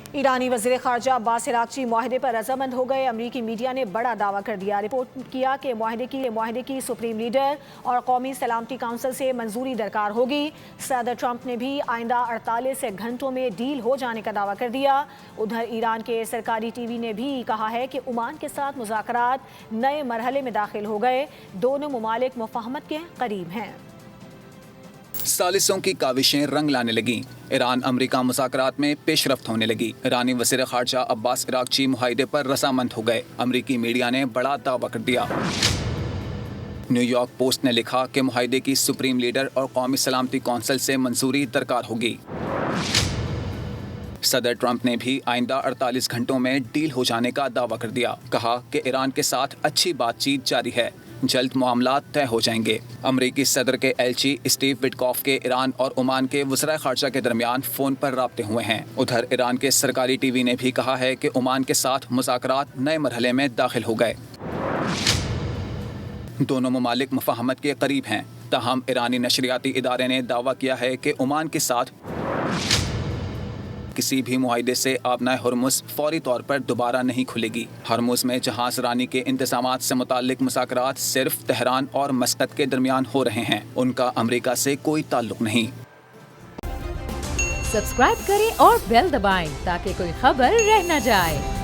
ईरानी वज़ीर ख़ारजा अब्बास अराग़ची मुआहदे पर रज़ामंद हो गए। अमरीकी मीडिया ने बड़ा दावा कर दिया। रिपोर्ट किया कि मुआहदे की सुप्रीम लीडर और कौमी सलामती काउंसिल से मंजूरी दरकार होगी। सदर ट्रंप ने भी आइंदा 48 घंटों में डील हो जाने का दावा कर दिया। उधर ईरान के सरकारी टीवी ने भी कहा है कि ओमान के साथ मुज़ाकरात नए मरहले में दाखिल हो गए। दोनों मुमालिक मुफाहमत के करीब हैं। सालिसों की काविशें रंग लाने लगी। ईरान अमरीका मुज़ाकरात में पेशरफ्त होने लगी। ईरानी वज़ीर ख़ारजा अब्बास अराग़ची मुआहदे पर रज़ामंद हो गए। अमरीकी मीडिया ने बड़ा दावा कर दिया। न्यूयॉर्क पोस्ट ने लिखा कि मुआहदे की सुप्रीम लीडर और कौमी सलामती कौंसिल से मंजूरी दरकार होगी। सदर ट्रंप ने भी आइंदा 48 घंटों में डील हो जाने का दावा कर दिया। कहा कि ईरान के साथ अच्छी बातचीत जारी है, जल्द मामला तय हो जाएंगे। अमरीकी सदर के एलची स्टीव विटकॉफ के ईरान और ओमान के वज़ीर ख़ारजा के दरमियान फ़ोन पर राब्ते हुए हैं। उधर ईरान के सरकारी टीवी ने भी कहा है कि ओमान के साथ मुज़ाकरात नए मरहले में दाखिल हो गए। दोनों ममालिक मुफाहमत के करीब हैं। ताहम ईरानी नशरियाती इदारे ने दावा किया है कि ओमान के साथ किसी भी मुआहदे से आबनाए हरमुज़ फौरी तौर पर दोबारा नहीं खुलेगी। हरमुज़ में जहाज़ रानी के इंतज़ामात से मुताल्लिक मुज़ाकरात सिर्फ तेहरान और मस्कत के दरमियान हो रहे हैं, उनका अमरीका से कोई ताल्लुक नहीं। सब्सक्राइब करें और बेल दबाएं ताकि कोई खबर रह न जाए।